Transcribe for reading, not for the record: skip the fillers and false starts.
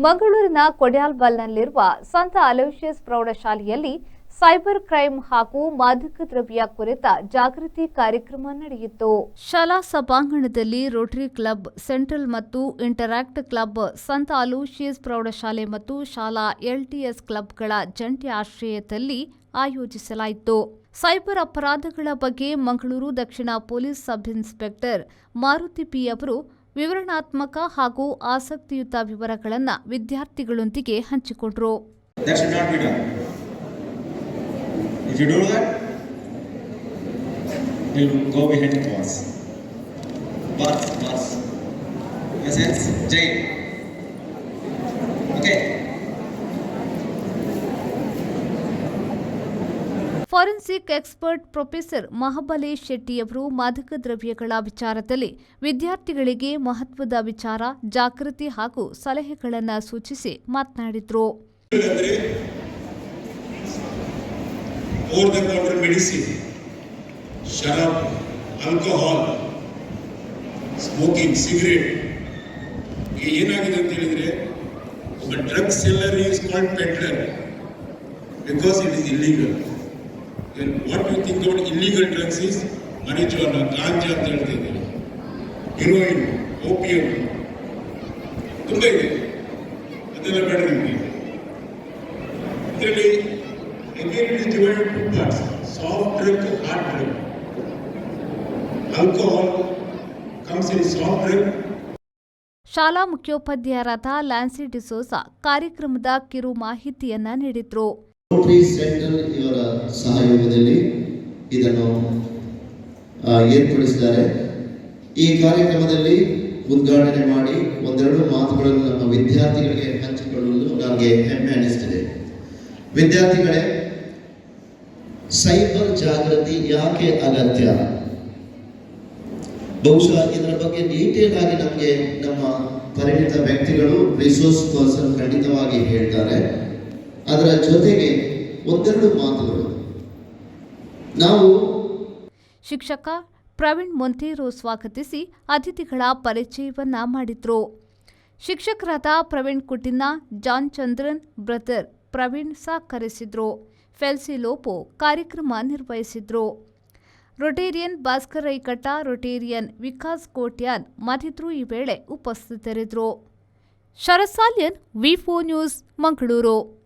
ಮಂಗಳೂರಿನ ಕೊಡ್ಯಾಲ್ಬಲ್ನಲ್ಲಿರುವ ಸಂತ ಅಲೋಷಿಯಸ್ ಪ್ರೌಢಶಾಲೆಯಲ್ಲಿ ಸೈಬರ್ ಕ್ರೈಮ್ ಹಾಗೂ ಮಾದಕ ದ್ರವ್ಯ ಕುರಿತ ಜಾಗೃತಿ ಕಾರ್ಯಕ್ರಮ ನಡೆಯಿತು. ಶಾಲಾ ಸಭಾಂಗಣದಲ್ಲಿ ರೋಟರಿ ಕ್ಲಬ್, ಸೆಂಟ್ರಲ್ ಮತ್ತು ಇಂಟರಾಕ್ಟ್ ಕ್ಲಬ್, ಸಂತ ಅಲೋಷಿಯಸ್ ಪ್ರೌಢಶಾಲೆ ಮತ್ತು ಶಾಲಾ ಎಲ್ಟಿಎಸ್ ಕ್ಲಬ್ಗಳ ಜಂಟಿ ಆಶ್ರಯದಲ್ಲಿ ಆಯೋಜಿಸಲಾಯಿತು. ಸೈಬರ್ ಅಪರಾಧಗಳ ಬಗ್ಗೆ ಮಂಗಳೂರು ದಕ್ಷಿಣ police sub inspector Maruti P ಅವರು ವಿವರಣಾತ್ಮಕ ಹಾಗೂ ಆಸಕ್ತಿಯುತ ವಿವರಗಳನ್ನು ವಿದ್ಯಾರ್ಥಿಗಳೊಂದಿಗೆ ಹಂಚಿಕೊಂಡರು. If you do that, you'll go behind the bars. Bars. In a sense, jail. Okay. Forensic expert professor Mahabalesh ಶೆಟ್ಟಿಯವರು ಮಾದಕ ದ್ರವ್ಯಗಳ ವಿಚಾರದಲ್ಲಿ ವಿದ್ಯಾರ್ಥಿಗಳಿಗೆ ಮಹತ್ವದ ವಿಚಾರ, ಜಾಗೃತಿ ಹಾಗೂ ಸಲಹೆಗಳನ್ನು ಸೂಚಿಸಿ ಮಾತನಾಡಿದರು. ಓವರ್ ದ ಕೌಂಟರ್ ಮೆಡಿಸಿನ್, ಶರಾಬ್, ಆಲ್ಕೋಹಾಲ್, ಸ್ಮೋಕಿಂಗ್, ಸಿಗರೇಟ್ ಏನಾಗಿದೆ ಅಂತ ಹೇಳಿದ್ರೆ ಒಬ್ಬ drug seller is called peddler because it is illegal. What you think about illegal drugs is marijuana, ganja ಅಂತ ಹೇಳ್ತಾ ಇದ್ದಾರೆ, ಹೆರೋಯಿನ್, ಓಪಿಯಂ ತುಂಬ ಇದೆ. ಅದೆಲ್ಲ ಬೇಡ ನಿಮಗೆ. ಇದರಲ್ಲಿ again it is divided into two parts: soft drug, hard drug. Alcohol comes in soft drug. ಶಾಲಾ ಮುಖ್ಯೋಪಾಧ್ಯಾಯರಾದ ಲ್ಯಾನ್ಸಿ ಡಿಸೋಸಾ ಕಾರ್ಯಕ್ರಮದ ಕಿರು ಮಾಹಿತಿಯನ್ನ ನೀಡಿದ್ರು. ರೋಟರಿ ಸೆಂಟ್ರಲ್ ಇವರ ಸಹಯೋಗದಲ್ಲಿ ಇದನ್ನು ಏರ್ಪಡಿಸಿದ್ದಾರೆ. ಈ ಕಾರ್ಯಕ್ರಮದಲ್ಲಿ ಉದ್ಘಾಟನೆ ಮಾಡಿ ಒಂದೆರಡು ಮಾತುಗಳನ್ನು ನಮ್ಮ ವಿದ್ಯಾರ್ಥಿಗಳಿಗೆ ಹಂಚಿಕೊಳ್ಳಲು ನನಗೆ ಹೆಮ್ಮೆ ಅನಿಸುತ್ತಿದೆ. ವಿದ್ಯಾರ್ಥಿಗಳೇ, ಸೈಬರ್ ಜಾಗೃತಿ ಯಾಕೆ ಅಗತ್ಯ? ಬಹುಶಃ ಇದರ ಬಗ್ಗೆ ಡೀಟೇಲ್ ಆಗಿ ನಮಗೆ ನಮ್ಮ ಪರಿಣಿತ ವ್ಯಕ್ತಿಗಳು, ರಿಸೋರ್ಸ್ ಪರ್ಸನ್ ಖಂಡಿತವಾಗಿ ಹೇಳ್ತಾರೆ. ಅದರ ಜೊತೆಗೆ ಒಂದೆರಡು ಮಾತುಗಳು ನಾವು ಶಿಕ್ಷಕ ಪ್ರವೀಣ್ ಮೊಂತೇರೋ ಸ್ವಾಗತಿಸಿ ಅತಿಥಿಗಳ ಪರಿಚಯವನ್ನ ಮಾಡಿದ್ರು. ಶಿಕ್ಷಕರಾದ ಪ್ರವೀಣ್ ಕುಟಿನ್ನ, ಜಾನ್ ಚಂದ್ರನ್ ಬ್ರದರ್ ಪ್ರವೀಣ್ ಸಹಕರಿಸಿದ್ರು. ಫೆಲ್ಸಿ ಲೋಪೋ ಕಾರ್ಯಕ್ರಮ ನಿರ್ವಹಿಸಿದ್ರು. ರೊಟೇರಿಯನ್ ಭಾಸ್ಕರ್ ರೈಕಟ್ಟ, ರೊಟೇರಿಯನ್ ವಿಕಾಸ್ ಕೋಟ್ಯಾನ್ ಮತ್ತಿತರರು ಈ ವೇಳೆ ಉಪಸ್ಥಿತರಿದ್ದರು. ಶರಸಾಲ್ಯನ್, ವಿ4 ನ್ಯೂಸ್, ಮಂಗಳೂರು.